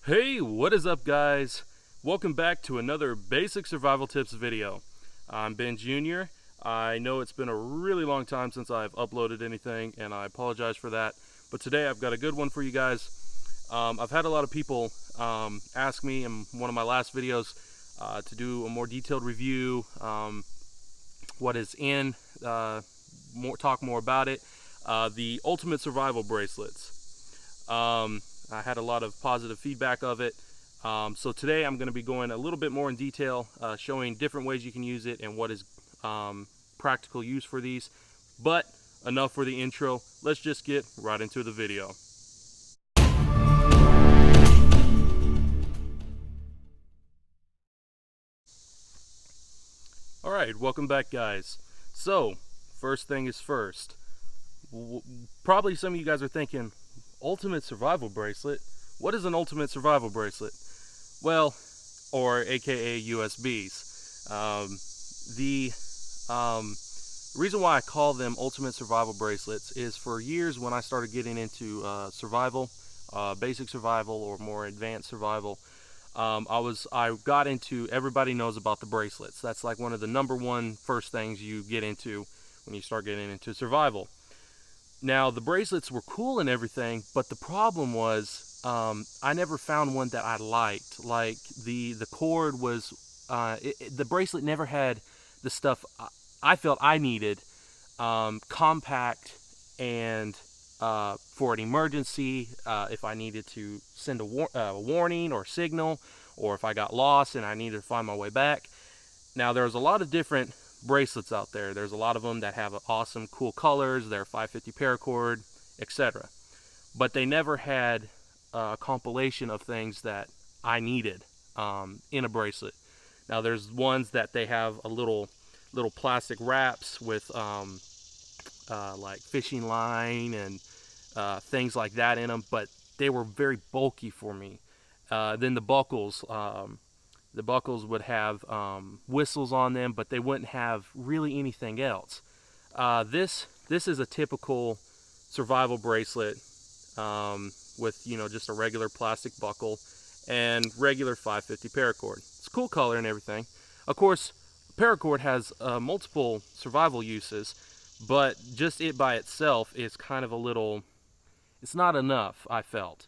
Hey, what is up, guys? Welcome back to another basic survival tips video. I'm Ben Jr. I know it's been a really long time since I've uploaded anything, and I apologize for that, but today I've got a good one for you guys. I've had a lot of people ask me in one of my last videos to do a more detailed review, what is in, talk more about it, the ultimate survival bracelets. I had a lot of positive feedback of it. So today I'm going to be going a little bit more in detail, showing different ways you can use it and what is practical use for these. But enough for the intro. Let's just get right into the video. Alright, welcome back, guys. So, first thing is first. Probably some of you guys are thinking, ultimate survival bracelet? What is an ultimate survival bracelet? Well, or aka USBs. The reason why I call them ultimate survival bracelets is for years when I started getting into survival, basic survival or more advanced survival, I got into, everybody knows about the bracelets. That's like one of the #1 first things you get into when you start getting into survival. Now, the bracelets were cool and everything, but the problem was I never found one that I liked. Like, the cord was, the bracelet never had the stuff I felt I needed, compact and for an emergency, if I needed to send a warning or signal, or if I got lost and I needed to find my way back. Now, there's a lot of different bracelets out there. There's a lot of them that have awesome, cool colors. They're 550 paracord, etc. But they never had a compilation of things that I needed in a bracelet. Now, there's ones that they have a little plastic wraps with like fishing line and things like that in them, but they were very bulky for me. Then the buckles. The buckles would have whistles on them, but they wouldn't have really anything else. This is a typical survival bracelet with, just a regular plastic buckle and regular 550 paracord. It's a cool color and everything. Of course, paracord has multiple survival uses, but just it by itself is kind of a little, it's not enough, I felt.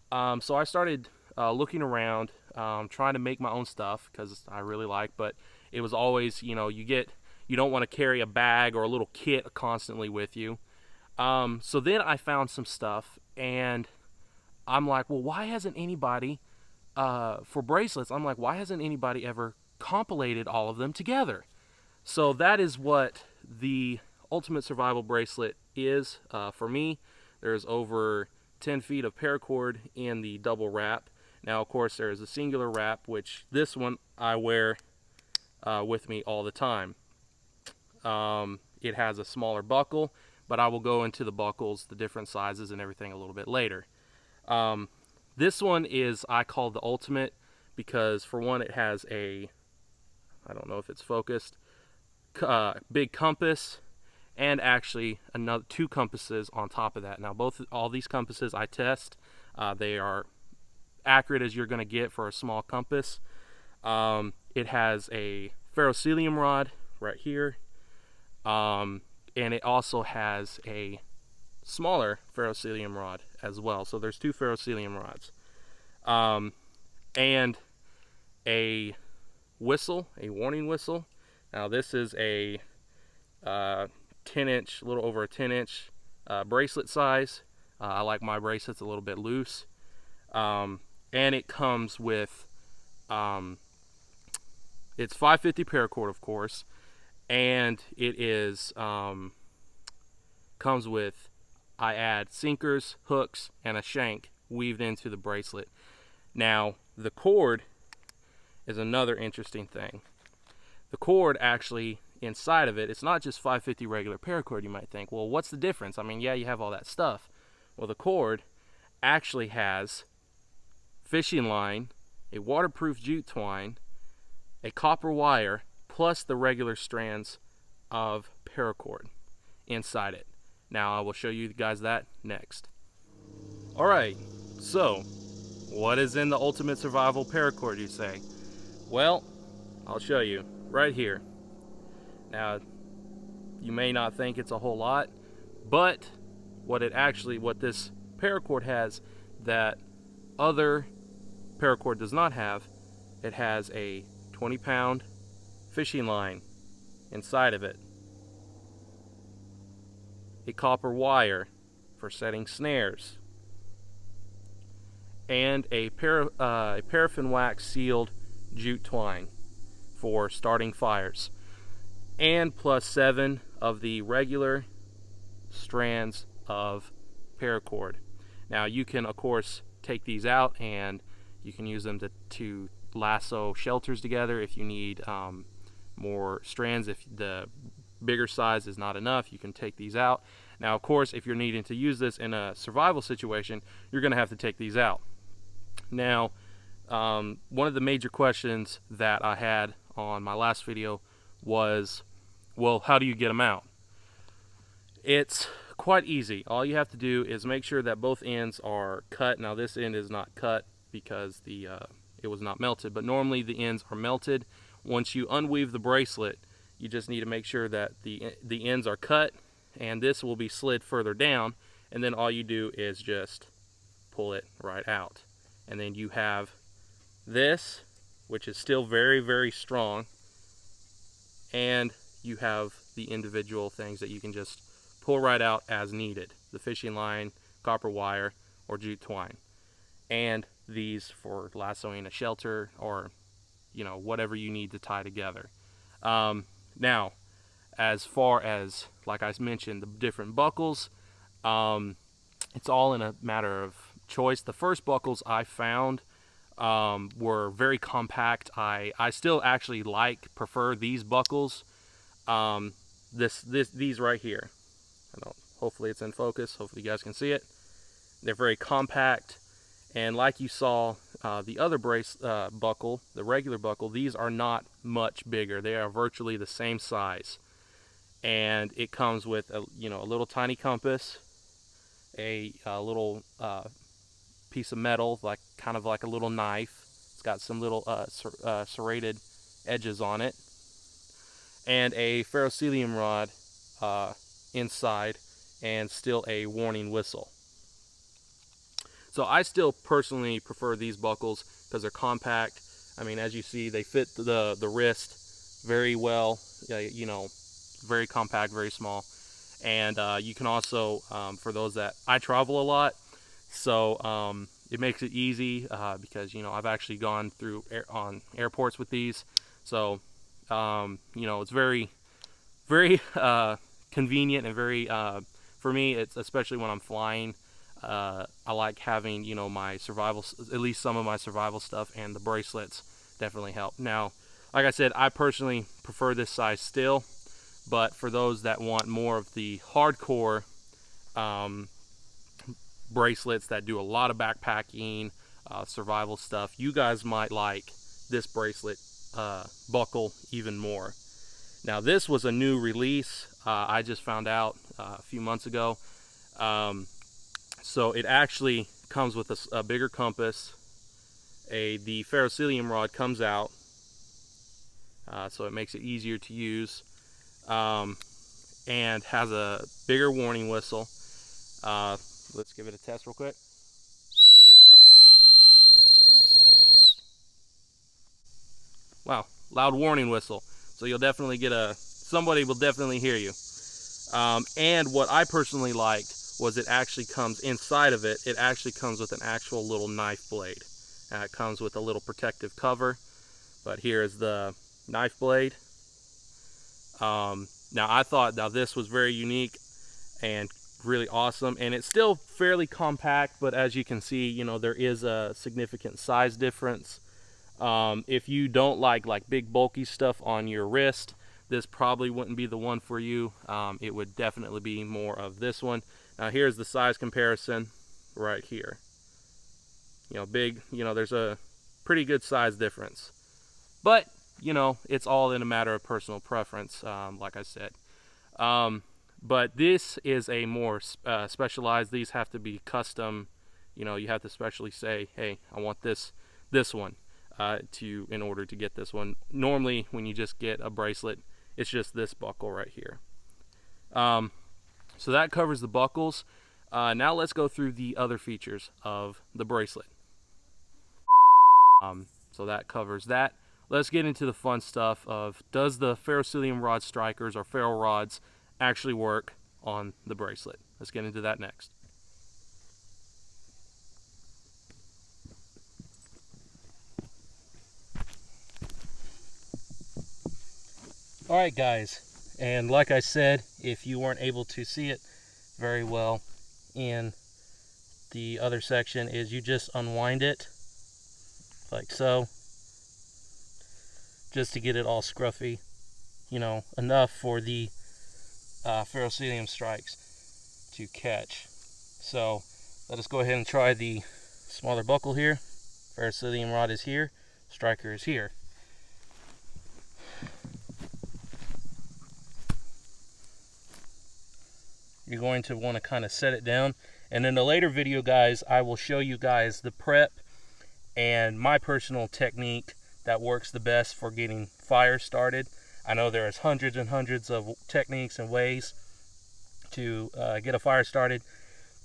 So I started looking around, trying to make my own stuff because I really like, but it was always, you don't want to carry a bag or a little kit constantly with you. So then I found some stuff and I'm like, well, why hasn't anybody, for bracelets, I'm like, why hasn't anybody ever compilated all of them together? So that is what the ultimate survival bracelet is for me. There's over 10 feet of paracord in the double wrap. Now, of course, there is a singular wrap, which this one I wear with me all the time. It has a smaller buckle, but I will go into the buckles, the different sizes and everything a little bit later. This one is, I call the ultimate because, for one, it has a, I don't know if it's focused, big compass, and actually another 2 compasses on top of that. Now, all these compasses I test. They are accurate as you're going to get for a small compass. It has a ferrocerium rod right here, and it also has a smaller ferrocerium rod as well. So there's 2 ferrocerium rods, and a whistle, a warning whistle. Now, this is a 10-inch, a little over a 10-inch bracelet size. I like my bracelets a little bit loose. And it comes with, it's 550 paracord, of course, and it is, comes with, I add sinkers, hooks, and a shank weaved into the bracelet. Now, the cord is another interesting thing. The cord actually, inside of it, it's not just 550 regular paracord. You might think, well, what's the difference? I mean, yeah, you have all that stuff. Well, the cord actually has fishing line, a waterproof jute twine, a copper wire, plus the regular strands of paracord inside it. Now, I will show you guys that next. Alright, so What is in the Ultimate Survival Paracord, you say? Well, I'll show you right here. Now, you may not think it's a whole lot, but what this paracord has that other paracord does not have, it has a 20-pound fishing line inside of it, a copper wire for setting snares, and a paraffin wax sealed jute twine for starting fires, and plus 7 of the regular strands of paracord. Now you can of course take these out and you can use them to lasso shelters together if you need more strands. If the bigger size is not enough, you can take these out. Now of course, if you're needing to use this in a survival situation, you're going to have to take these out. Now one of the major questions that I had on my last video was, well, how do you get them out? It's quite easy. All you have to do is make sure that both ends are cut. Now this end is not cut because it was not melted, but normally the ends are melted. Once you unweave the bracelet, you just need to make sure that the ends are cut, and this will be slid further down, and then all you do is just pull it right out. And then you have this, which is still very, very strong, and you have the individual things that you can just pull right out as needed. The fishing line, copper wire, or jute twine. And these for lassoing a shelter, or whatever you need to tie together. Now, as far as, like I mentioned, the different buckles, it's all in a matter of choice. The first buckles I found were very compact. I still actually prefer these buckles. These right here. Hopefully it's in focus. Hopefully you guys can see it. They're very compact, and like you saw the other buckle, the regular buckle, these are not much bigger. They are virtually the same size, and it comes with a little tiny compass, a little piece of metal, kind of like a little knife. It's got some little serrated edges on it, and a ferrocerium rod inside, and still a warning whistle. So I still personally prefer these buckles because they're compact. I mean, as you see, they fit the wrist very well. Very compact, very small. And you can also, for those that I travel a lot, so it makes it easy because I've actually gone through on airports with these. So it's very, very convenient, and very for me, it's especially when I'm flying. I like having my survival, at least some of my survival stuff, and the bracelets definitely help. Now, like I said, I personally prefer this size still, but for those that want more of the hardcore bracelets that do a lot of backpacking, survival stuff, you guys might like this bracelet buckle even more. Now, this was a new release. I just found out a few months ago. So it actually comes with a bigger compass. The ferrocerium rod comes out, so it makes it easier to use, and has a bigger warning whistle. Let's give it a test real quick. Wow, loud warning whistle. So you'll definitely get somebody will definitely hear you. And what I personally liked was it actually comes inside of it. It actually comes with an actual little knife blade. It comes with a little protective cover, but here is the knife blade. Now I thought this was very unique and really awesome, and it's still fairly compact, but as you can see, there is a significant size difference. If you don't like big bulky stuff on your wrist, this probably wouldn't be the one for you. It would definitely be more of this one. Now here's the size comparison right here. There's a pretty good size difference. But, it's all in a matter of personal preference, like I said. But this is a more specialized. These have to be custom You know, you have to specially say, hey, I want this one in order to get this one. Normally when you just get a bracelet, it's just this buckle right here. So that covers the buckles. Now let's go through the other features of the bracelet. So that covers that. Let's get into the fun stuff of, does the ferrocerium rod strikers or ferro rods actually work on the bracelet? Let's get into that next. Alright guys, and like I said, if you weren't able to see it very well in the other section, is you just unwind it like so, just to get it all scruffy, you know, enough for the ferrocerium strikes to catch. So let us go ahead and try the smaller buckle here. Ferrocerium rod is here, striker is here. You're going to want to kind of set it down, and in a later video guys, I will show you guys the prep and my personal technique that works the best for getting fire started. I know there's hundreds and hundreds of techniques and ways to get a fire started,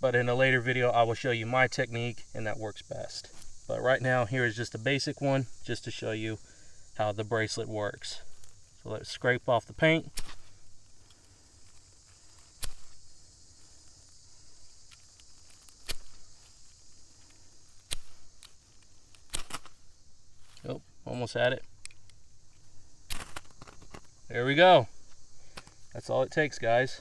but in a later video I will show you my technique and that works best. But right now, here is just a basic one just to show you how the bracelet works. So let's scrape off the paint. Oh, almost had it. There we go. That's all it takes, guys.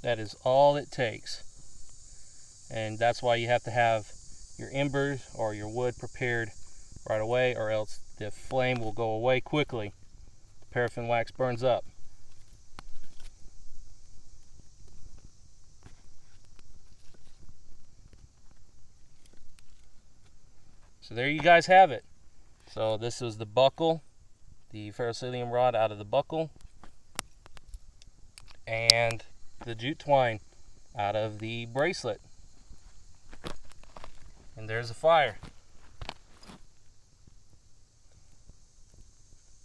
That is all it takes. And that's why you have to have your embers or your wood prepared right away, or else the flame will go away quickly. The paraffin wax burns up. So there you guys have it. So this was the buckle, the ferrocerium rod out of the buckle, and the jute twine out of the bracelet. And there's a fire.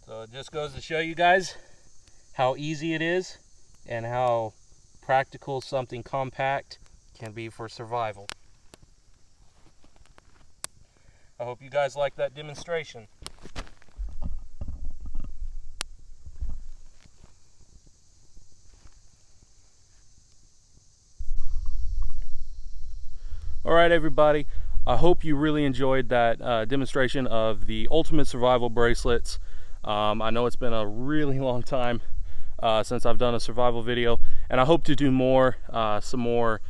So it just goes to show you guys how easy it is and how practical something compact can be for survival. I hope you guys like that demonstration. Alright everybody, I hope you really enjoyed that demonstration of the ultimate survival bracelets. I know it's been a really long time since I've done a survival video, and I hope to do more, some more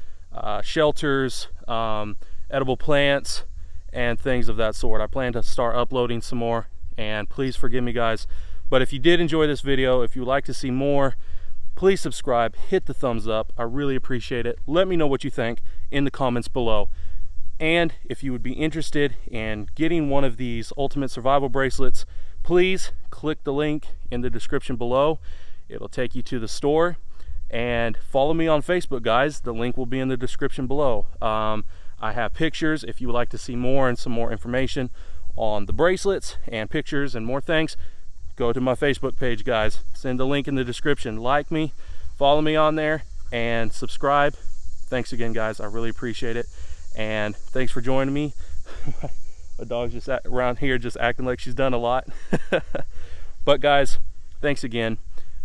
shelters, edible plants, and things of that sort. I plan to start uploading some more, and please forgive me guys, but if you did enjoy this video, if you would like to see more, please subscribe, hit the thumbs up. I really appreciate it. Let me know what you think in the comments below. And if you would be interested in getting one of these ultimate survival bracelets, please click the link in the description below. It'll take you to the store, and follow me on Facebook guys. The link will be in the description below. I have pictures if you would like to see more and some more information on the bracelets and pictures and more things. Go to my Facebook page guys. Send the link in the description. Like me, follow me on there, and subscribe. Thanks again guys, I really appreciate it, and thanks for joining me. My dog's just around here just acting like she's done a lot. But guys, thanks again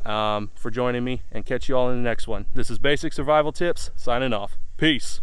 for joining me, and catch you all in the next one. This is Basic Survival Tips signing off. Peace.